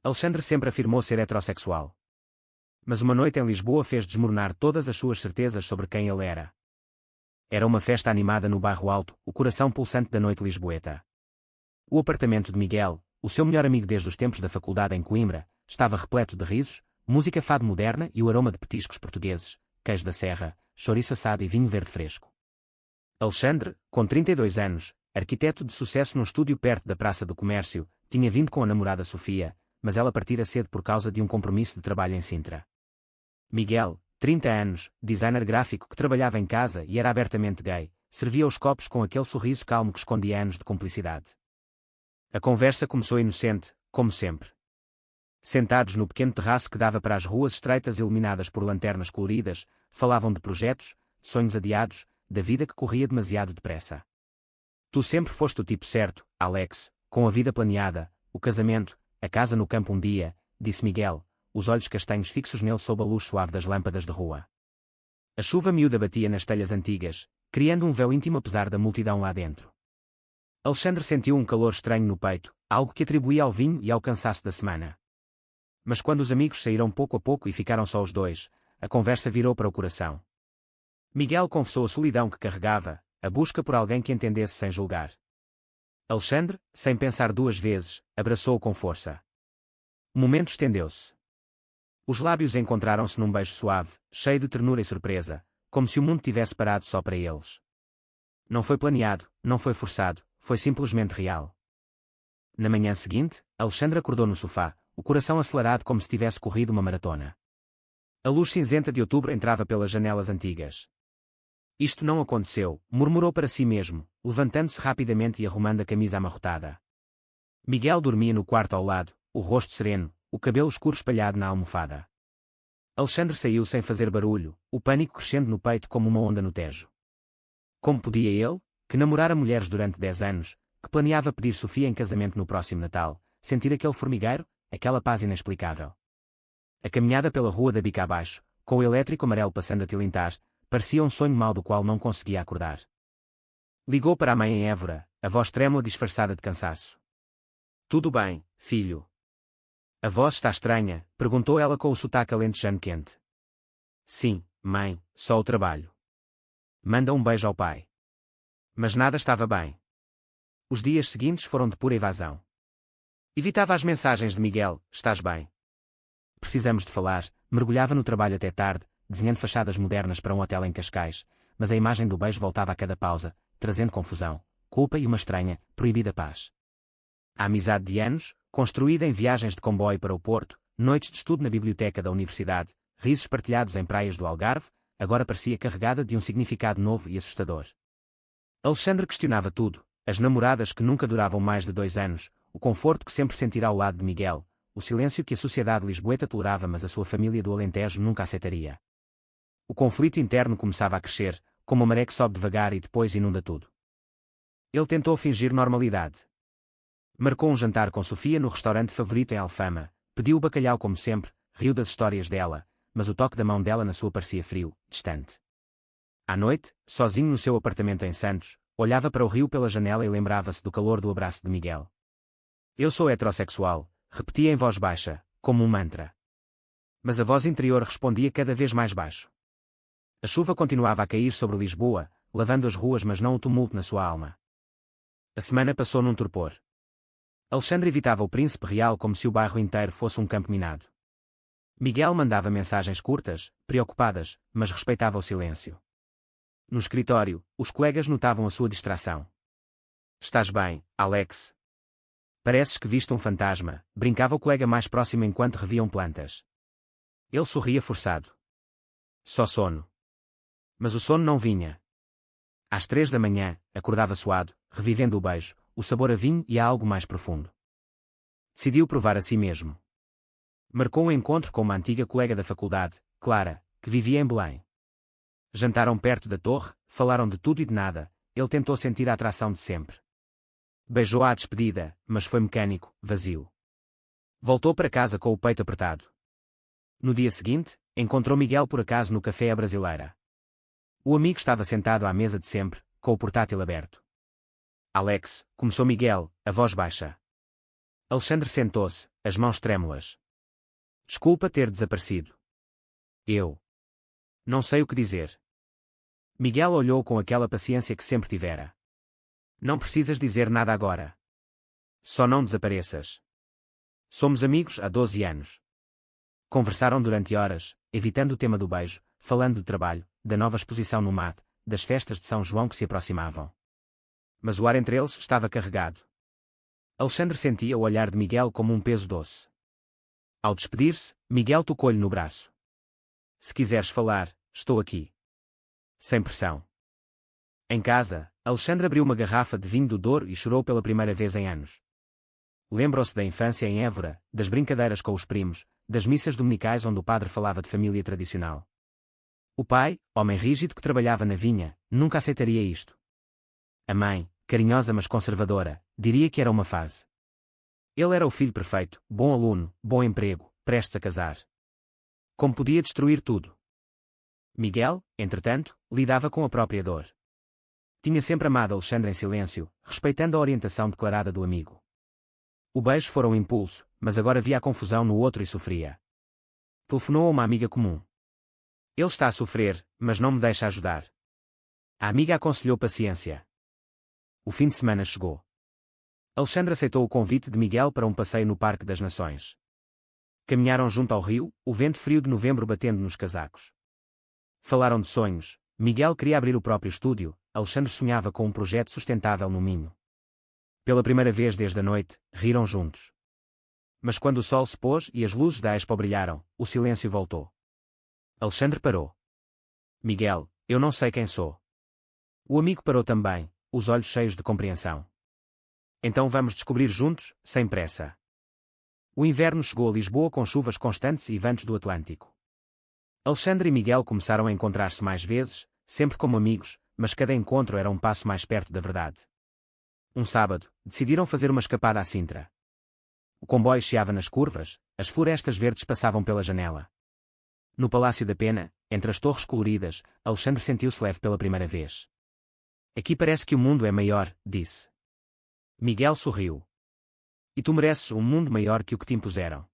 Alexandre sempre afirmou ser heterossexual. Mas uma noite em Lisboa fez desmoronar todas as suas certezas sobre quem ele era. Era uma festa animada no bairro Alto, o coração pulsante da noite lisboeta. O apartamento de Miguel, o seu melhor amigo desde os tempos da faculdade em Coimbra, estava repleto de risos, música fado moderna e o aroma de petiscos portugueses, queijo da serra, chouriço assado e vinho verde fresco. Alexandre, com 32 anos, arquiteto de sucesso num estúdio perto da Praça do Comércio, tinha vindo com a namorada Sofia, mas ela partira cedo por causa de um compromisso de trabalho em Sintra. Miguel, 30 anos, designer gráfico que trabalhava em casa e era abertamente gay, servia os copos com aquele sorriso calmo que escondia anos de cumplicidade. A conversa começou inocente, como sempre. Sentados no pequeno terraço que dava para as ruas estreitas iluminadas por lanternas coloridas, falavam de projetos, de sonhos adiados, da vida que corria demasiado depressa. Tu sempre foste o tipo certo, Alex, com a vida planeada, o casamento, a casa no campo um dia, disse Miguel, os olhos castanhos fixos nele sob a luz suave das lâmpadas de rua. A chuva miúda batia nas telhas antigas, criando um véu íntimo apesar da multidão lá dentro. Alexandre sentiu um calor estranho no peito, algo que atribuía ao vinho e ao cansaço da semana. Mas quando os amigos saíram pouco a pouco e ficaram só os dois, a conversa virou para o coração. Miguel confessou a solidão que carregava, a busca por alguém que entendesse sem julgar. Alexandre, sem pensar duas vezes, abraçou-o com força. O momento estendeu-se. Os lábios encontraram-se num beijo suave, cheio de ternura e surpresa, como se o mundo tivesse parado só para eles. Não foi planeado, não foi forçado, foi simplesmente real. Na manhã seguinte, Alexandre acordou no sofá, o coração acelerado como se tivesse corrido uma maratona. A luz cinzenta de outubro entrava pelas janelas antigas. Isto não aconteceu, murmurou para si mesmo, levantando-se rapidamente e arrumando a camisa amarrotada. Miguel dormia no quarto ao lado, o rosto sereno, o cabelo escuro espalhado na almofada. Alexandre saiu sem fazer barulho, o pânico crescendo no peito como uma onda no Tejo. Como podia ele, que namorara mulheres durante 10 anos, que planeava pedir Sofia em casamento no próximo Natal, sentir aquele formigueiro, aquela paz inexplicável? A caminhada pela rua da bica abaixo, com o elétrico amarelo passando a tilintar, parecia um sonho mau do qual não conseguia acordar. Ligou para a mãe em Évora, a voz trêmula disfarçada de cansaço. Tudo bem, filho? A voz está estranha, perguntou ela com o sotaque alentejano quente. Sim, mãe, só o trabalho. Manda um beijo ao pai. Mas nada estava bem. Os dias seguintes foram de pura evasão. Evitava as mensagens de Miguel, estás bem? Precisamos de falar, mergulhava no trabalho até tarde, desenhando fachadas modernas para um hotel em Cascais, mas a imagem do beijo voltava a cada pausa, trazendo confusão, culpa e uma estranha, proibida paz. A amizade de anos, construída em viagens de comboio para o Porto, noites de estudo na biblioteca da universidade, risos partilhados em praias do Algarve, agora parecia carregada de um significado novo e assustador. Alexandre questionava tudo, as namoradas que nunca duravam mais de 2 anos, o conforto que sempre sentirá ao lado de Miguel, o silêncio que a sociedade lisboeta tolerava mas a sua família do Alentejo nunca aceitaria. O conflito interno começava a crescer, como uma maré que sobe devagar e depois inunda tudo. Ele tentou fingir normalidade. Marcou um jantar com Sofia no restaurante favorito em Alfama, pediu o bacalhau como sempre, riu das histórias dela, mas o toque da mão dela na sua parecia frio, distante. À noite, sozinho no seu apartamento em Santos, olhava para o rio pela janela e lembrava-se do calor do abraço de Miguel. Eu sou heterossexual, repetia em voz baixa, como um mantra. Mas a voz interior respondia cada vez mais baixo. A chuva continuava a cair sobre Lisboa, lavando as ruas mas não o tumulto na sua alma. A semana passou num torpor. Alexandre evitava o Príncipe Real como se o bairro inteiro fosse um campo minado. Miguel mandava mensagens curtas, preocupadas, mas respeitava o silêncio. No escritório, os colegas notavam a sua distração. Estás bem, Alex? Pareces que viste um fantasma, brincava o colega mais próximo enquanto reviam plantas. Ele sorria forçado. Só sono. Mas o sono não vinha. Às 3 da manhã, acordava suado, revivendo o beijo, o sabor a vinho e a algo mais profundo. Decidiu provar a si mesmo. Marcou um encontro com uma antiga colega da faculdade, Clara, que vivia em Belém. Jantaram perto da torre, falaram de tudo e de nada, ele tentou sentir a atração de sempre. Beijou-a à despedida, mas foi mecânico, vazio. Voltou para casa com o peito apertado. No dia seguinte, encontrou Miguel por acaso no café à brasileira. O amigo estava sentado à mesa de sempre, com o portátil aberto. Alex, começou Miguel, a voz baixa. Alexandre sentou-se, as mãos trêmulas. Desculpa ter desaparecido. Eu não sei o que dizer. Miguel olhou com aquela paciência que sempre tivera. Não precisas dizer nada agora. Só não desapareças. Somos amigos há 12 anos. Conversaram durante horas, evitando o tema do beijo, falando do trabalho, da nova exposição no MAD, das festas de São João que se aproximavam. Mas o ar entre eles estava carregado. Alexandre sentia o olhar de Miguel como um peso doce. Ao despedir-se, Miguel tocou-lhe no braço. Se quiseres falar, estou aqui. Sem pressão. Em casa, Alexandre abriu uma garrafa de vinho do Douro e chorou pela primeira vez em anos. Lembrou-se da infância em Évora, das brincadeiras com os primos, das missas dominicais onde o padre falava de família tradicional. O pai, homem rígido que trabalhava na vinha, nunca aceitaria isto. A mãe, carinhosa mas conservadora, diria que era uma fase. Ele era o filho perfeito, bom aluno, bom emprego, prestes a casar. Como podia destruir tudo? Miguel, entretanto, lidava com a própria dor. Tinha sempre amado Alexandre em silêncio, respeitando a orientação declarada do amigo. O beijo fora um impulso, mas agora via a confusão no outro e sofria. Telefonou a uma amiga comum. Ele está a sofrer, mas não me deixa ajudar. A amiga aconselhou paciência. O fim de semana chegou. Alexandre aceitou o convite de Miguel para um passeio no Parque das Nações. Caminharam junto ao rio, o vento frio de novembro batendo nos casacos. Falaram de sonhos. Miguel queria abrir o próprio estúdio, Alexandre sonhava com um projeto sustentável no Minho. Pela primeira vez desde a noite, riram juntos. Mas quando o sol se pôs e as luzes da Expo brilharam, o silêncio voltou. Alexandre parou. Miguel, eu não sei quem sou. O amigo parou também, os olhos cheios de compreensão. Então vamos descobrir juntos, sem pressa. O inverno chegou a Lisboa com chuvas constantes e ventos do Atlântico. Alexandre e Miguel começaram a encontrar-se mais vezes, sempre como amigos, mas cada encontro era um passo mais perto da verdade. Um sábado, decidiram fazer uma escapada à Sintra. O comboio chiava nas curvas, as florestas verdes passavam pela janela. No Palácio da Pena, entre as torres coloridas, Alexandre sentiu-se leve pela primeira vez. Aqui parece que o mundo é maior, disse. Miguel sorriu. E tu mereces um mundo maior que o que te impuseram.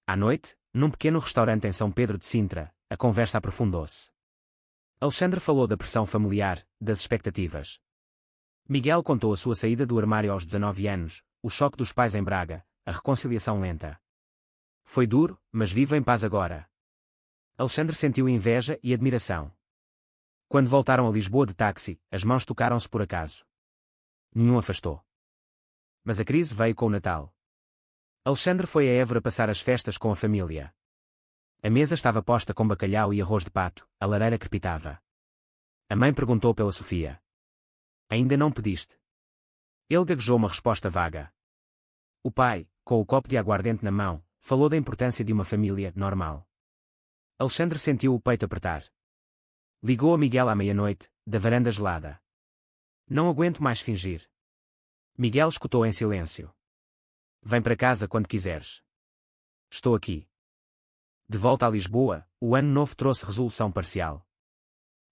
À noite, num pequeno restaurante em São Pedro de Sintra, a conversa aprofundou-se. Alexandre falou da pressão familiar, das expectativas. Miguel contou a sua saída do armário aos 19 anos, o choque dos pais em Braga, a reconciliação lenta. Foi duro, mas vivo em paz agora. Alexandre sentiu inveja e admiração. Quando voltaram a Lisboa de táxi, as mãos tocaram-se por acaso. Nenhum afastou. Mas a crise veio com o Natal. Alexandre foi a Évora passar as festas com a família. A mesa estava posta com bacalhau e arroz de pato, a lareira crepitava. A mãe perguntou pela Sofia. Ainda não pediste? Ele gaguejou uma resposta vaga. O pai, com o copo de aguardente na mão, falou da importância de uma família normal. Alexandre sentiu o peito apertar. Ligou a Miguel à meia-noite, da varanda gelada. Não aguento mais fingir. Miguel escutou em silêncio. Vem para casa quando quiseres. Estou aqui. De volta a Lisboa, o ano novo trouxe resolução parcial.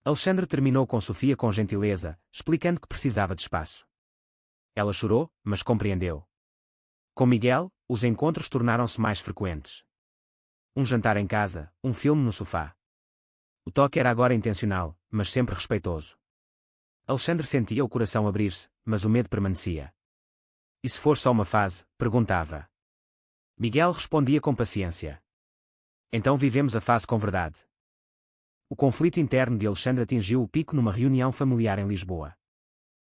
Alexandre terminou com Sofia com gentileza, explicando que precisava de espaço. Ela chorou, mas compreendeu. Com Miguel, os encontros tornaram-se mais frequentes. Um jantar em casa, um filme no sofá. O toque era agora intencional, mas sempre respeitoso. Alexandre sentia o coração abrir-se, mas o medo permanecia. E se for só uma fase? Perguntava. Miguel respondia com paciência. Então vivemos a fase com verdade. O conflito interno de Alexandre atingiu o pico numa reunião familiar em Lisboa.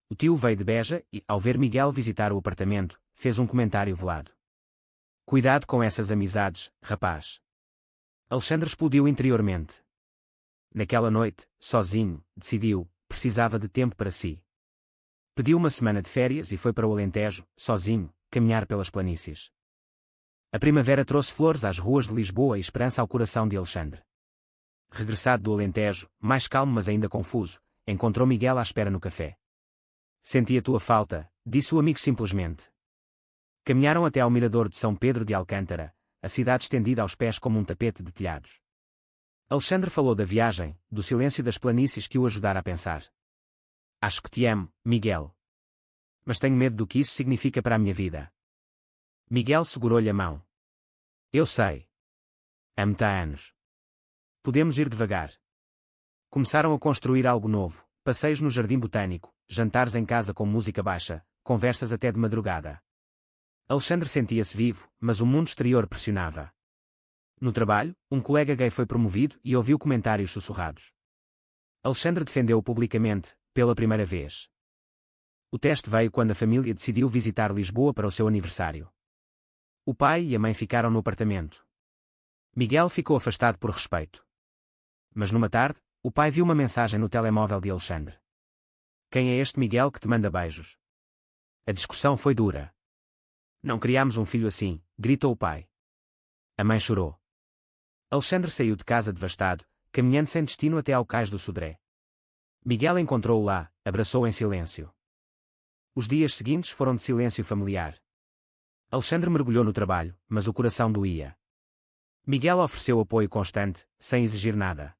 O tio veio de Beja e, ao ver Miguel visitar o apartamento, fez um comentário velado. Cuidado com essas amizades, rapaz. Alexandre explodiu interiormente. Naquela noite, sozinho, decidiu, precisava de tempo para si. Pediu uma semana de férias e foi para o Alentejo, sozinho, caminhar pelas planícies. A primavera trouxe flores às ruas de Lisboa e esperança ao coração de Alexandre. Regressado do Alentejo, mais calmo mas ainda confuso, encontrou Miguel à espera no café. Senti a tua falta, disse o amigo simplesmente. Caminharam até ao mirador de São Pedro de Alcântara, a cidade estendida aos pés como um tapete de telhados. Alexandre falou da viagem, do silêncio das planícies que o ajudara a pensar. Acho que te amo, Miguel. Mas tenho medo do que isso significa para a minha vida. Miguel segurou-lhe a mão. Eu sei. Amo-te há anos. Podemos ir devagar. Começaram a construir algo novo, passeios no jardim botânico, jantares em casa com música baixa, conversas até de madrugada. Alexandre sentia-se vivo, mas o mundo exterior pressionava. No trabalho, um colega gay foi promovido e ouviu comentários sussurrados. Alexandre defendeu-o publicamente, pela primeira vez. O teste veio quando a família decidiu visitar Lisboa para o seu aniversário. O pai e a mãe ficaram no apartamento. Miguel ficou afastado por respeito. Mas numa tarde, o pai viu uma mensagem no telemóvel de Alexandre. Quem é este Miguel que te manda beijos? A discussão foi dura. Não criámos um filho assim, gritou o pai. A mãe chorou. Alexandre saiu de casa devastado, caminhando sem destino até ao cais do Sodré. Miguel encontrou-o lá, abraçou-o em silêncio. Os dias seguintes foram de silêncio familiar. Alexandre mergulhou no trabalho, mas o coração doía. Miguel ofereceu apoio constante, sem exigir nada.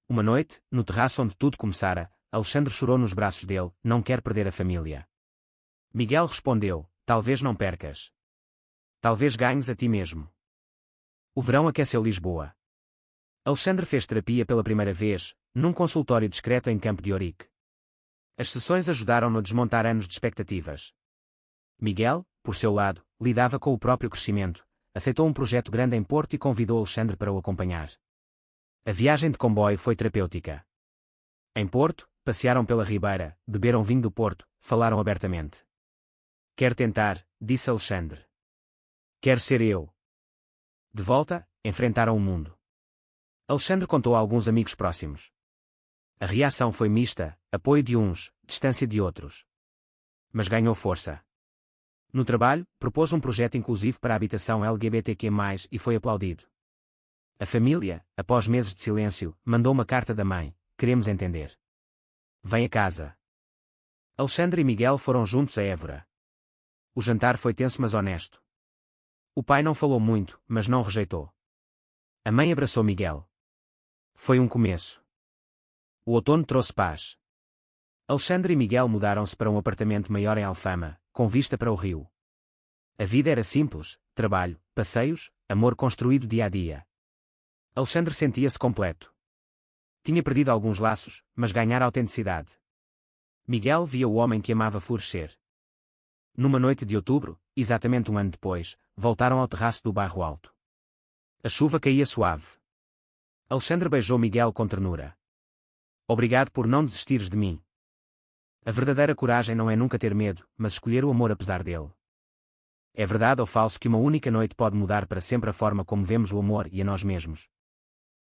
Uma noite, no terraço onde tudo começara, Alexandre chorou nos braços dele, não quer perder a família. Miguel respondeu, talvez não percas. Talvez ganhes a ti mesmo. O verão aqueceu Lisboa. Alexandre fez terapia pela primeira vez, num consultório discreto em Campo de Ourique. As sessões ajudaram-no a desmontar anos de expectativas. Miguel, por seu lado, lidava com o próprio crescimento, aceitou um projeto grande em Porto e convidou Alexandre para o acompanhar. A viagem de comboio foi terapêutica. Em Porto, passearam pela Ribeira, beberam vinho do Porto, falaram abertamente. Quer tentar, disse Alexandre. Quer ser eu. De volta, enfrentaram o mundo. Alexandre contou a alguns amigos próximos. A reação foi mista, apoio de uns, distância de outros. Mas ganhou força. No trabalho, propôs um projeto inclusivo para a habitação LGBTQ+, e foi aplaudido. A família, após meses de silêncio, mandou uma carta da mãe, queremos entender. Vem a casa. Alexandre e Miguel foram juntos a Évora. O jantar foi tenso mas honesto. O pai não falou muito, mas não rejeitou. A mãe abraçou Miguel. Foi um começo. O outono trouxe paz. Alexandre e Miguel mudaram-se para um apartamento maior em Alfama, com vista para o rio. A vida era simples, trabalho, passeios, amor construído dia a dia. Alexandre sentia-se completo. Tinha perdido alguns laços, mas ganhara autenticidade. Miguel via o homem que amava florescer. Numa noite de outubro, exatamente um ano depois, voltaram ao terraço do Bairro Alto. A chuva caía suave. Alexandre beijou Miguel com ternura. Obrigado por não desistires de mim. A verdadeira coragem não é nunca ter medo, mas escolher o amor apesar dele. É verdade ou falso que uma única noite pode mudar para sempre a forma como vemos o amor e a nós mesmos?